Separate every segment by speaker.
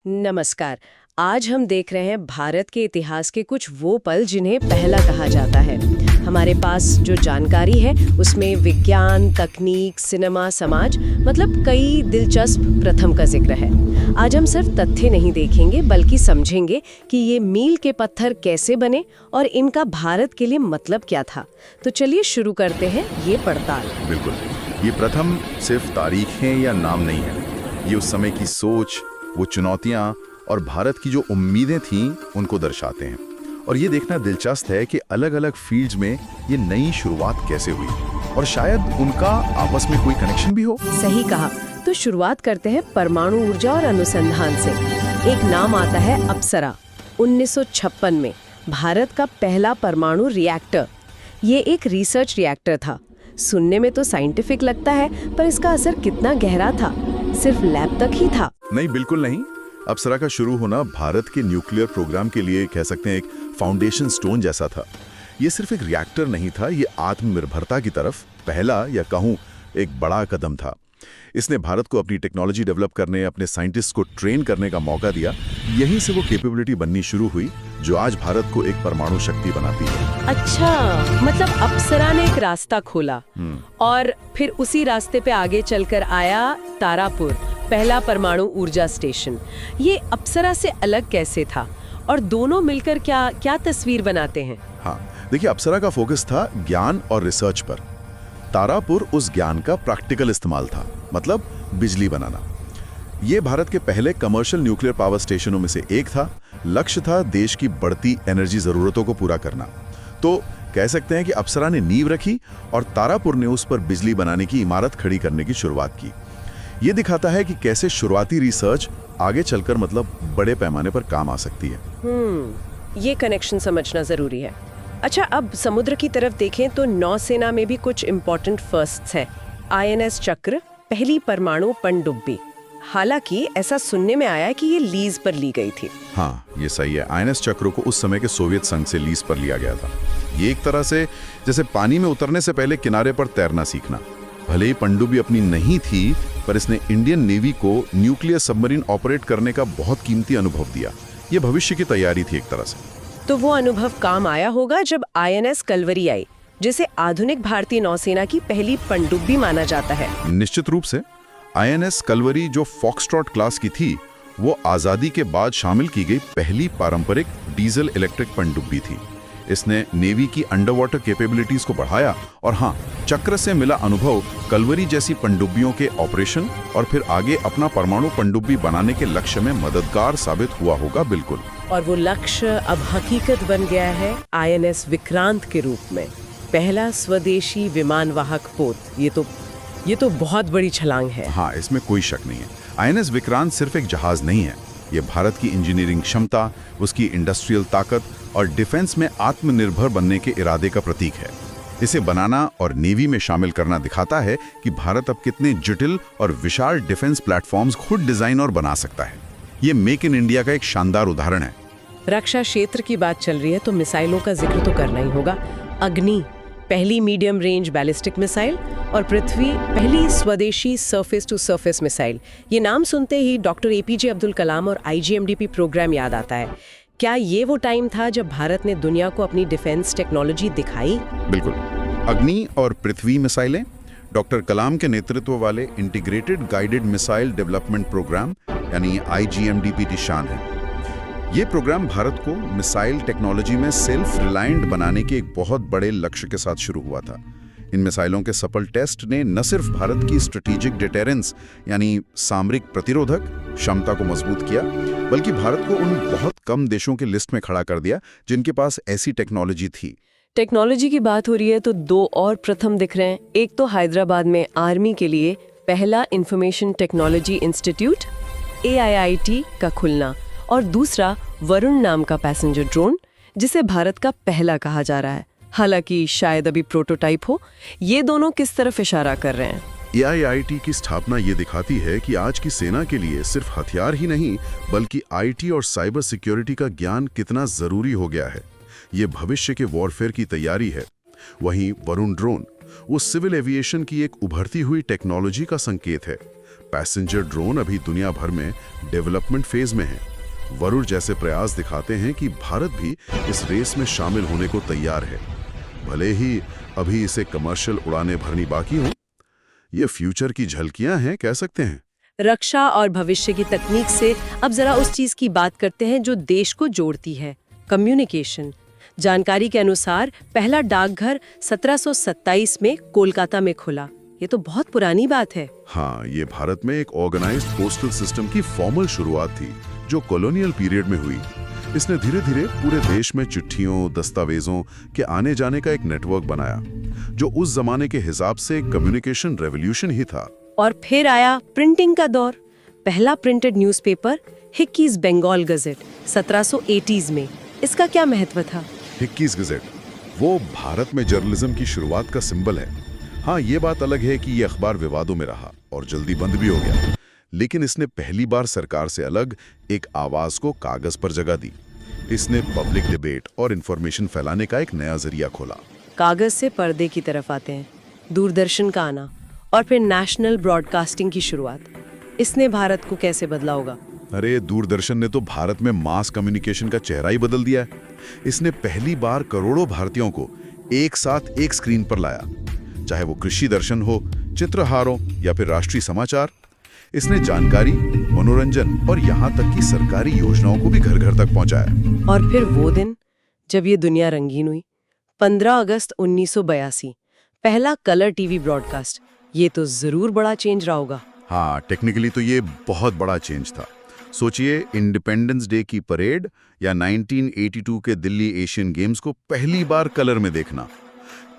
Speaker 1: नमस्कार। आज हम देख रहे हैं भारत के इतिहास के कुछ वो पल जिन्हें पहला कहा जाता है। हमारे पास जो जानकारी है उसमें विज्ञान, तकनीक, सिनेमा, समाज मतलब कई दिलचस्प प्रथम का जिक्र है। आज हम सिर्फ तथ्य नहीं देखेंगे बल्कि समझेंगे कि ये मील के पत्थर कैसे बने और इनका भारत के लिए मतलब क्या था। तो चलिए शुरू करते हैं ये पड़ताल।
Speaker 2: बिल्कुल, ये प्रथम सिर्फ तारीख है या नाम नहीं है। ये उस समय की सोच, वो चुनौतियां और भारत की जो उम्मीदें थीं उनको दर्शाते हैं। और ये देखना दिलचस्प है कि अलग-अलग फील्ड्स में ये नई शुरुआत कैसे हुई और शायद उनका आपस में कोई कनेक्शन भी हो।
Speaker 1: सही कहा। तो शुरुआत करते हैं परमाणु ऊर्जा और अनुसंधान से। एक नाम आता है अप्सरा। 1956 में भारत का पहला परमाणु रिएक्टर। ये एक रिसर्च रिएक्टर था। सुनने में तो साइंटिफिक लगता है, पर इसका असर कितना गहरा था? सिर्फ लैब तक ही था?
Speaker 2: नहीं, बिल्कुल नहीं। अप्सरा का शुरू होना भारत के न्यूक्लियर प्रोग्राम के लिए कह सकते हैं एक फाउंडेशन स्टोन जैसा था। ये सिर्फ एक रिएक्टर नहीं था, ये आत्मनिर्भरता की तरफ पहला या कहूँ एक बड़ा कदम था। इसने भारत को अपनी टेक्नोलॉजी डेवलप करने, अपने साइंटिस्ट को ट्रेन करने का मौका दिया। यहीं से वो कैपेबिलिटी बननी शुरू हुई जो आज भारत को एक परमाणु शक्ति बनाती है।
Speaker 1: अच्छा, मतलब अप्सरा ने एक रास्ता खोला और फिर उसी रास्ते पे आगे चलकर आया तारापुर, पहला परमाणु ऊर्जा स्टेशन। ये अप्सरा से अलग कैसे था और दोनों मिलकर क्या तस्वीर बनाते हैं?
Speaker 2: हाँ, देखिए, अप्सरा का फोकस था ज्ञान और रिसर्च पर। तारापुर उस ज्ञान का प्रैक्टिकल इस्तेमाल था, मतलब बिजली बनाना। ये भारत के पहले कमर्शियल न्यूक्लियर पावर स्टेशनों में से एक था। लक्ष्य था देश की बढ़ती एनर्जी जरूरतों को पूरा करना। तो कह सकते हैं कि अप्सरा ने नींव रखी और तारापुर ने उस पर बिजली बनाने की इमारत खड़ी करने की शुरुआत की। ये दिखाता है कि कैसे शुरुआती रिसर्च आगे चलकर मतलब बड़े पैमाने पर काम आ सकती है।
Speaker 1: ये कनेक्शन समझना जरूरी है। अच्छा, अब समुद्र की तरफ देखें तो नौसेना में भी कुछ इम्पोर्टेंट फर्स्ट्स हैं। INS चक्र, पहली परमाणु पनडुब्बी। हालांकि ऐसा सुनने में आया है कि ये लीज पर ली गई थी।
Speaker 2: हाँ, ये सही है। INS चक्र को उस समय के सोवियत संघ से लीज पर लिया गया था। ये एक तरह से जैसे पानी में उतरने से पहले किनारे पर तैरना सीखना। भले ही पनडुब्बी अपनी नहीं थी, पर इसने इंडियन नेवी को न्यूक्लियर सबमरीन ऑपरेट करने का बहुत कीमती अनुभव दिया। ये भविष्य की तैयारी थी एक तरह से।
Speaker 1: तो वो अनुभव काम आया होगा जब INS कलवरी आई, जिसे आधुनिक भारतीय नौसेना की पहली पनडुब्बी माना जाता है।
Speaker 2: निश्चित रूप से। INS कलवरी जो फॉक्सट्रॉट क्लास की थी, वो आज़ादी के बाद शामिल की गई पहली पारंपरिक डीजल इलेक्ट्रिक पनडुब्बी थी। इसने नेवी की अंडर वाटर कैपेबिलिटीज को बढ़ाया और हाँ, चक्र से मिला अनुभव कलवरी जैसी पनडुब्बियों के ऑपरेशन और फिर आगे अपना परमाणु पनडुब्बी बनाने के लक्ष्य में मददगार साबित हुआ होगा। बिल्कुल।
Speaker 1: और वो लक्ष्य अब हकीकत बन गया है INS विक्रांत के रूप में, पहला स्वदेशी विमानवाहक पोत। ये तो बहुत बड़ी छलांग है।
Speaker 2: हाँ, इसमें कोई शक नहीं है। INS विक्रांत सिर्फ एक जहाज नहीं है, ये भारत की इंजीनियरिंग क्षमता, उसकी इंडस्ट्रियल ताकत और डिफेंस में आत्मनिर्भर बनने के इरादे का प्रतीक है। इसे बनाना और नेवी में शामिल करना दिखाता है कि भारत अब कितने जटिल और विशाल डिफेंस प्लेटफॉर्म्स खुद डिजाइन और बना सकता है। ये मेक इन इंडिया का एक शानदार उदाहरण है।
Speaker 1: रक्षा क्षेत्र की बात चल रही है तो मिसाइलों का जिक्र तो करना ही होगा। अग्नि, पहली मीडियम रेंज बैलिस्टिक मिसाइल, और पृथ्वी, पहली स्वदेशी सरफेस टू सरफेस मिसाइल। ये नाम सुनते ही डॉक्टर APJ अब्दुल कलाम और IGMDP प्रोग्राम याद आता है। क्या ये वो टाइम था जब भारत ने दुनिया को अपनी डिफेंस टेक्नोलॉजी दिखाई?
Speaker 2: बिल्कुल। अग्नि और पृथ्वी मिसाइलें डॉक्टर कलाम के नेतृत्व वाले integrated guided missile development programme यानी IGMDP की शान है। ये प्रोग्राम भारत को मिसाइल टेक्नोलॉजी में सेल्फ रिलायंट बनाने के एक बहुत बड़े लक्ष्य के साथ शुरू हुआ था। इन मिसाइलों के सफल टेस्ट ने न सिर्फ भारत की स्ट्रेटेजिक डिटेरेंस यानी सामरिक प्रतिरोधक क्षमता को मजबूत किया, बल्कि भारत को उन बहुत कम देशों की लिस्ट में खड़ा कर दिया जिनके पास ऐसी टेक्नोलॉजी थी।
Speaker 1: टेक्नोलॉजी की बात हो रही है तो दो और प्रथम दिख रहे हैं। एक तो हैदराबाद में आर्मी के लिए पहला इंफॉर्मेशन टेक्नोलॉजी इंस्टीट्यूट AIIT का खुलना, और दूसरा वरुण नाम का पैसेंजर ड्रोन, जिसे भारत का पहला कहा जा रहा है। हालांकि शायद अभी प्रोटोटाइप हो। ये दोनों किस तरफ इशारा कर रहे हैं?
Speaker 2: AIIT की स्थापना ये दिखाती है कि आज की सेना के लिए सिर्फ हथियार ही नहीं, बल्कि IT और साइबर सिक्योरिटी का ज्ञान कितना जरूरी हो गया है। ये भविष्य के वॉरफेयर की तैयारी है। वहीं वरुण ड्रोन वो सिविल एविएशन की एक उभरती हुई टेक्नोलॉजी का संकेत है। पैसेंजर ड्रोन अभी दुनिया भर में डेवलपमेंट फेज में है। वरुण जैसे प्रयास दिखाते हैं कि भारत भी इस रेस में शामिल होने को तैयार है, भले ही अभी इसे कमर्शियल उड़ानें भरनी बाकी हो। ये फ्यूचर की झलकियां हैं, कह सकते हैं।
Speaker 1: रक्षा और भविष्य की तकनीक से अब जरा उस चीज की बात करते हैं जो देश को जोड़ती है, कम्युनिकेशन। जानकारी के अनुसार पहला डाकघर 1727 में कोलकाता में खुला। ये तो बहुत पुरानी बात है।
Speaker 2: हाँ, ये भारत में एक ऑर्गेनाइज्ड पोस्टल सिस्टम की फॉर्मल शुरुआत थी जो कॉलोनियल पीरियड में हुई। इसने धीरे धीरे पूरे देश में चिट्ठियों, दस्तावेजों के आने जाने का एक नेटवर्क बनाया, जो उस जमाने के हिसाब से कम्युनिकेशन रेवोल्यूशन ही था। और
Speaker 1: फिर आया प्रिंटिंग का दौर। पहला printed newspaper Hicky's Bengal Gazette 1780s में। इसका क्या महत्व था?
Speaker 2: हिक्कीज गजेट वो भारत में जर्नलिज्म की शुरुआत का सिंबल है। हाँ, ये बात अलग है कि ये अखबार विवादों में रहा और जल्दी बंद भी हो गया, लेकिन इसने पहली बार सरकार से अलग एक आवाज को कागज पर जगह दी। इसने पब्लिक डिबेट और इंफॉर्मेशन फैलाने का एक नया जरिया खोला।
Speaker 1: कागज से पर्दे की तरफ आते हैं, दूरदर्शन का आना और फिर नेशनल ब्रॉडकास्टिंग की शुरुआत। इसने भारत को कैसे बदला होगा?
Speaker 2: अरे, दूरदर्शन ने तो भारत में मास कम्युनिकेशन का चेहरा ही बदल दिया है। इसने पहली बार करोड़ों भारतीयों को एक साथ एक स्क्रीन पर लाया, चाहे वो कृषि दर्शन हो, चित्रहार हो या फिर राष्ट्रीय समाचार। इसने जानकारी, मनोरंजन और यहाँ तक कि सरकारी योजनाओं को भी घर घर तक पहुँचाया।
Speaker 1: और फिर वो दिन जब ये दुनिया रंगीन हुई, 15 अगस्त 1982, पहला कलर टीवी ब्रॉडकास्ट। ये तो जरूर बड़ा चेंज रहा होगा।
Speaker 2: हाँ, टेक्निकली तो ये बहुत बड़ा चेंज था। सोचिए, इंडिपेंडेंस डे की परेड या 1982 के दिल्ली एशियन गेम्स को पहली बार कलर में देखना,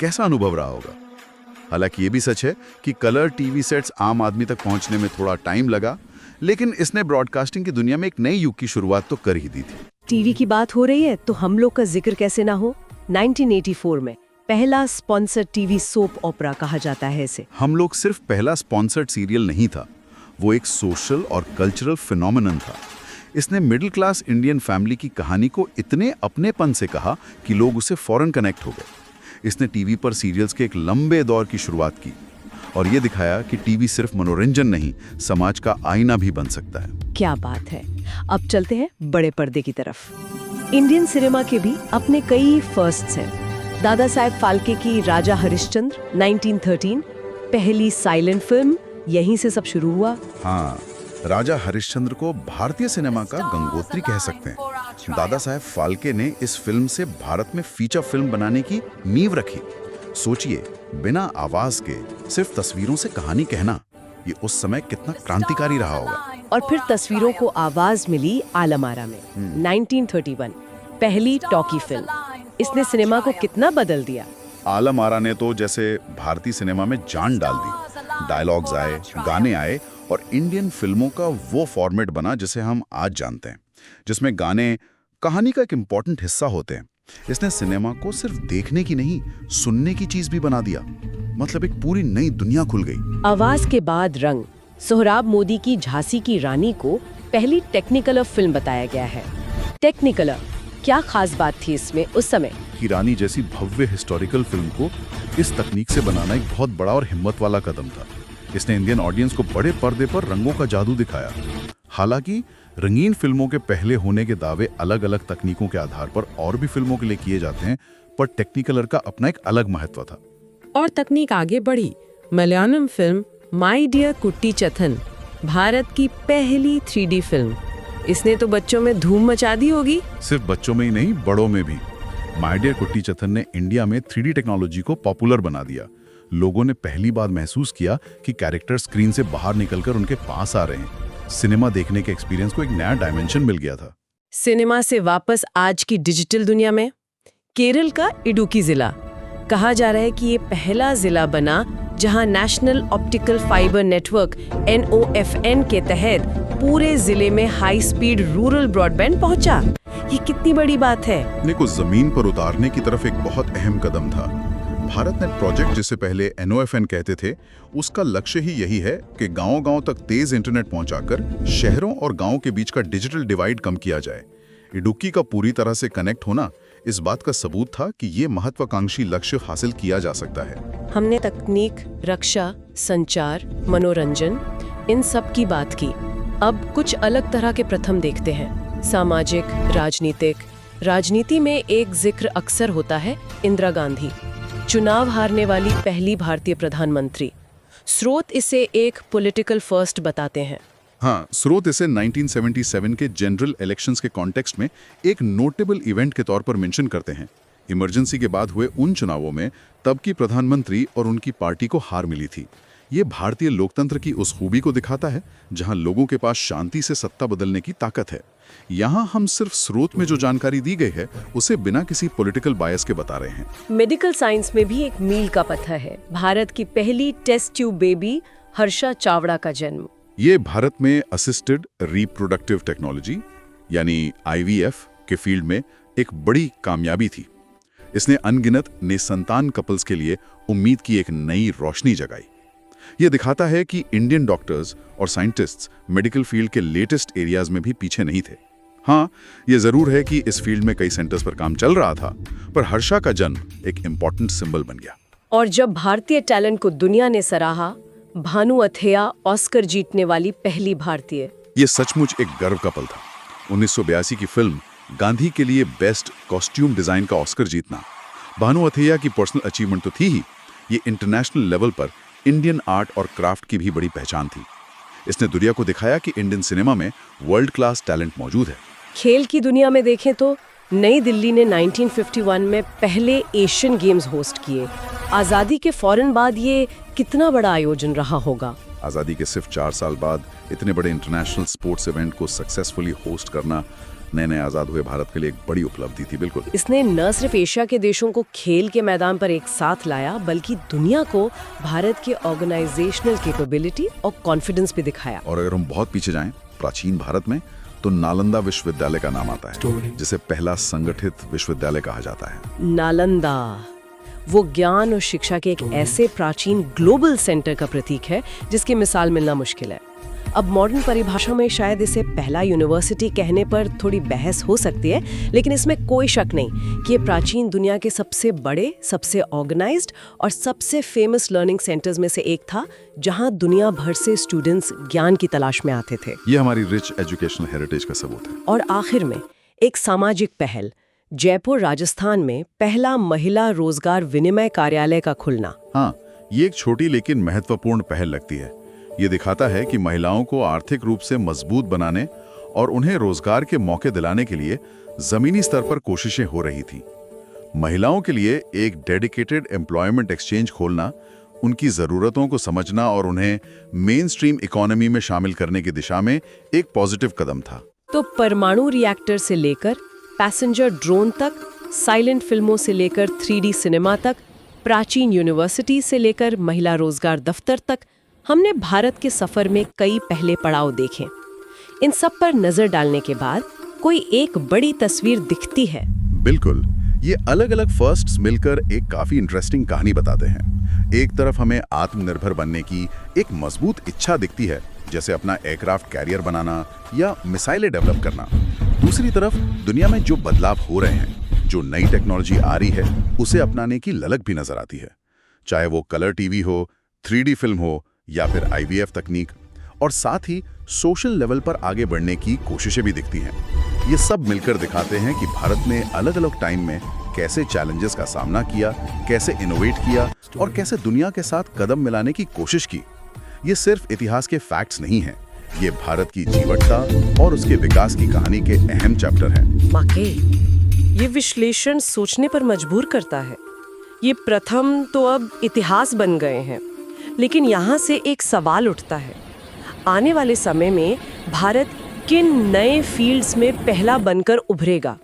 Speaker 2: कैसा अनुभव रहा होगा। हालांकि ये भी सच है कि कलर टीवी सेट्स आम आदमी तक पहुंचने में थोड़ा टाइम लगा, लेकिन इसने ब्रॉडकास्टिंग की दुनिया में एक नई युग की शुरुआत तो कर ही दी थी।
Speaker 1: टीवी की बात हो रही है तो हम लोग का जिक्र कैसे ना हो। 1984 में पहला स्पॉन्सर्ड टीवी सोप ओपरा कहा जाता है इसे।
Speaker 2: हम लोग सिर्फ पहला स्पॉन्सर्ड सीरियल नहीं था, वो एक सोशल और कल्चरल फिनोमिनन था। इसने मिडिल क्लास इंडियन फैमिली की कहानी को इतने अपनेपन से कहा कि लोग उसे फौरन कनेक्ट हो गए। इसने टीवी पर सीरियल्स के एक लंबे दौर की शुरुआत की और ये दिखाया कि टीवी सिर्फ मनोरंजन नहीं, समाज का आईना भी बन सकता है।
Speaker 1: क्या बात है। अब चलते हैं बड़े पर्दे की तरफ। इंडियन सिनेमा के भी अपने कई फर्स्ट्स हैं। दादा साहेब फाल्के की राजा हरिश्चंद्र 1913, पहली साइलेंट फिल्म, यहीं से सब शुरू हुआ।
Speaker 2: हाँ, राजा हरिश्चंद्र को भारतीय सिनेमा का गंगोत्री कह सकते हैं। दादा साहेब फाल्के ने इस फिल्म से भारत में फीचर फिल्म बनाने की नींव रखी। सोचिए, बिना आवाज के सिर्फ तस्वीरों से कहानी कहना, ये उस समय कितना क्रांतिकारी रहा होगा।
Speaker 1: और फिर तस्वीरों को आवाज मिली आलम आरा में 1931, पहली टॉकी फिल्म। इसने सिनेमा को कितना बदल दिया।
Speaker 2: आलम आरा ने तो जैसे भारतीय सिनेमा में जान डाल दी। डायलॉग्स आए, गाने आए और इंडियन फिल्मों का वो फॉर्मेट बना जिसे हम आज जानते हैं, जिसमें गाने कहानी का एक इम्पॉर्टेंट हिस्सा होते हैं। इसने सिनेमा को सिर्फ देखने की नहीं, सुनने की चीज भी बना दिया। मतलब एक पूरी नई दुनिया खुल गई।
Speaker 1: आवाज के बाद रंग। सोहराब मोदी की झांसी की रानी को पहली टेक्निकलर फिल्म बताया गया है। टेक्निकलर, क्या खास बात थी इसमें उस समय?
Speaker 2: की रानी जैसी भव्य हिस्टोरिकल फिल्म को इस तकनीक से बनाना एक बहुत बड़ा और हिम्मत वाला कदम था। इसने इंडियन ऑडियंस को बड़े पर्दे पर रंगों का जादू दिखाया। हालांकि रंगीन फिल्मों के पहले होने के दावे अलग अलग तकनीकों के आधार पर और भी फिल्मों के लिए किए जाते हैं, पर टेक्निकलर का अपना एक अलग महत्व था।
Speaker 3: और तकनीक आगे बढ़ी। मलयालम फिल्म माय डियर कुट्टी चथन, भारत की पहली 3D फिल्म। इसने तो बच्चों में धूम मचा दी होगी।
Speaker 2: सिर्फ बच्चों में ही नहीं, बड़ों में भी। माय डियर कुट्टी चथन ने इंडिया में 3D टेक्नोलॉजी को पॉपुलर बना दिया। लोगों ने पहली बार महसूस किया कि कैरेक्टर स्क्रीन से बाहर निकलकर उनके पास आ रहे हैं। सिनेमा देखने के एक्सपीरियंस को एक नया डायमेंशन मिल गया था।
Speaker 1: सिनेमा से वापस आज की डिजिटल दुनिया में। केरल का इडुक्की जिला, कहा जा रहा है कि ये पहला जिला बना जहां national optical fibre network NOFN के तहत पूरे जिले में हाई स्पीड रूरल ब्रॉडबैंड पहुंचा। ये कितनी बड़ी बात है।
Speaker 2: ने को जमीन पर उतारने की तरफ एक बहुत अहम कदम था। भारत नेट प्रोजेक्ट, जिसे पहले NOFN कहते थे, उसका लक्ष्य ही यही है कि गांव-गांव तक तेज इंटरनेट पहुंचाकर शहरों और गांवों के बीच का डिजिटल डिवाइड कम किया जाए। इडुक्की का पूरी तरह से कनेक्ट होना इस बात का सबूत था कि ये महत्वाकांक्षी लक्ष्य हासिल किया जा सकता है।
Speaker 1: हमने तकनीक, रक्षा, संचार, मनोरंजन, इन सब की बात की, अब कुछ अलग तरह के प्रथम देखते हैं। सामाजिक, राजनीतिक। राजनीति में एक जिक्र अक्सर होता है, इंदिरा गांधी, चुनाव हारने वाली पहली भारतीय प्रधानमंत्री। स्रोत इसे एक पॉलिटिकल फर्स्ट बताते हैं।
Speaker 2: हाँ, स्रोत इसे 1977 के जनरल इलेक्शंस के कॉन्टेक्स्ट में एक नोटेबल इवेंट के तौर पर मेंशन करते हैं। इमरजेंसी के बाद हुए उन चुनावों में तब की प्रधानमंत्री और उनकी पार्टी को हार मिली थी। ये भारतीय लोकतंत्र की उस खूबी को दिखाता है जहां लोगों के पास शांति से सत्ता बदलने की ताकत है। यहाँ हम सिर्फ स्रोत में जो जानकारी दी गई है उसे बिना किसी पॉलिटिकल बायस के बता रहे हैं।
Speaker 1: मेडिकल साइंस में भी एक मील का पत्थर है, भारत की पहली test tube baby Harsha Chawda का जन्म।
Speaker 2: ये भारत में असिस्टेड रिप्रोडक्टिव टेक्नोलॉजी यानी IVF के फील्ड में एक बड़ी कामयाबी थी। इसने अनगिनत निसंतान कपल्स के लिए उम्मीद की एक नई रोशनी जगाई। ये दिखाता है कि इंडियन डॉक्टर्स और साइंटिस्ट्स मेडिकल फील्ड के लेटेस्ट एरियाज में भी पीछे नहीं थे। हाँ, ये जरूर है कि इस फील्ड में कई सेंटर्स पर काम चल रहा था, पर हर्षा का जन्म एक इम्पोर्टेंट सिंबल बन गया।
Speaker 1: और जब भारतीय टैलेंट को दुनिया ने सराहा, भानु अथैया ऑस्कर जीतने वाली पहली भारतीय।
Speaker 2: ये सचमुच एक गर्व का पल था। 1982 की फिल्म गांधी के लिए बेस्ट कॉस्ट्यूम डिजाइन का ऑस्कर जीतना भानु अथैया की पर्सनल अचीवमेंट तो थी ही, ये इंटरनेशनल लेवल पर इंडियन आर्ट और क्राफ्ट की भी बड़ी पहचान थी। इसने दुनिया को दिखाया कि इंडियन सिनेमा में वर्ल्ड क्लास टैलेंट मौजूद है।
Speaker 1: खेल की दुनिया में देखें तो नई दिल्ली ने 1951 में पहले एशियन गेम्स होस्ट किए। आज़ादी के फौरन बाद ये कितना बड़ा आयोजन रहा होगा।
Speaker 2: आज़ादी के सिर्फ 4 साल बाद इतने बड़े इंटरनेशनल स्पोर्ट्स इवेंट को सक्सेसफुली होस्ट करना नए आज़ाद हुए भारत के लिए एक बड़ी उपलब्धि थी। बिल्कुल,
Speaker 1: इसने न सिर्फ एशिया के देशों को खेल के मैदान पर एक साथ लाया, बल्कि दुनिया को भारत के ऑर्गेनाइजेशनल कैपेबिलिटी और कॉन्फिडेंस भी दिखाया।
Speaker 2: और अगर हम बहुत पीछे जाएं, प्राचीन भारत में तो नालंदा विश्वविद्यालय का नाम आता है, जिसे पहला संगठित विश्वविद्यालय कहा जाता है।
Speaker 1: नालंदा वो ज्ञान और शिक्षा के एक ऐसे प्राचीन ग्लोबल सेंटर का प्रतीक है जिसकी मिसाल मिलना मुश्किल है। अब मॉडर्न परिभाषा में शायद इसे पहला यूनिवर्सिटी कहने पर थोड़ी बहस हो सकती है, लेकिन इसमें कोई शक नहीं कि ये प्राचीन दुनिया के सबसे बड़े, सबसे ऑर्गेनाइज्ड और सबसे फेमस लर्निंग सेंटर्स में से एक था, जहां दुनिया भर से स्टूडेंट्स ज्ञान की तलाश में आते थे।
Speaker 2: ये हमारी रिच एजुकेशनल हेरिटेज का सबूत है।
Speaker 1: और आखिर में एक सामाजिक पहल, जयपुर राजस्थान में पहला महिला रोजगार विनिमय कार्यालय का खुलना।
Speaker 2: हाँ, ये एक छोटी लेकिन महत्वपूर्ण पहल लगती है। ये दिखाता है कि महिलाओं को आर्थिक रूप से मजबूत बनाने और उन्हें रोजगार के मौके दिलाने के लिए जमीनी स्तर पर कोशिशें हो रही थी। महिलाओं के लिए एक डेडिकेटेड एम्प्लॉयमेंट एक्सचेंज खोलना, उनकी ज़रूरतों को समझना और उन्हें मेन स्ट्रीम इकोनॉमी में शामिल करने की दिशा में एक पॉजिटिव कदम था।
Speaker 1: तो परमाणु रिएक्टर से लेकर पैसेंजर ड्रोन तक, साइलेंट फिल्मों से लेकर 3D सिनेमा तक, प्राचीन यूनिवर्सिटी से लेकर महिला रोजगार दफ्तर तक, हमने भारत के सफर में कई पहले पड़ाव देखे। इन सब पर नजर डालने के बाद कोई एक बड़ी तस्वीर दिखती है। बिल्कुल,
Speaker 2: ये अलग अलग फर्स्ट्स मिलकर एक काफी इंटरेस्टिंग कहानी बताते हैं। एक तरफ हमें आत्मनिर्भर बनने की एक मजबूत इच्छा दिखती है, जैसे अपना एयरक्राफ्ट कैरियर बनाना या मिसाइलें डेवलप करना। दूसरी तरफ दुनिया में जो बदलाव हो रहे हैं, जो नई टेक्नोलॉजी आ रही है, उसे अपनाने की ललक भी नजर आती है, चाहे वो कलर टीवी हो, 3D फिल्म हो या फिर IVF तकनीक। और साथ ही सोशल लेवल पर आगे बढ़ने की कोशिशें भी दिखती हैं। ये सब मिलकर दिखाते हैं कि भारत ने अलग अलग टाइम में कैसे चैलेंजेस का सामना किया, कैसे इनोवेट किया और कैसे दुनिया के साथ कदम मिलाने की कोशिश की। ये सिर्फ इतिहास के फैक्ट्स नहीं हैं, ये भारत की जीवटता और उसके विकास की कहानी के अहम चैप्टर हैं।
Speaker 1: वाकई ये विश्लेषण सोचने पर मजबूर करता है। ये प्रथम तो अब इतिहास बन गए हैं, लेकिन यहाँ से एक सवाल उठता है, आने वाले समय में भारत किन नए फील्ड्स में पहला बनकर उभरेगा?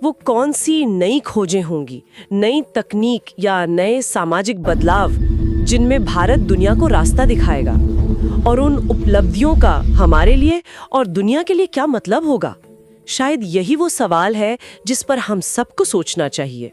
Speaker 1: वो कौन सी नई खोजें होंगी, नई तकनीक या नए सामाजिक बदलाव जिनमें भारत दुनिया को रास्ता दिखाएगा? और उन उपलब्धियों का हमारे लिए और दुनिया के लिए क्या मतलब होगा? शायद यही वो सवाल है जिस पर हम सबको सोचना चाहिए।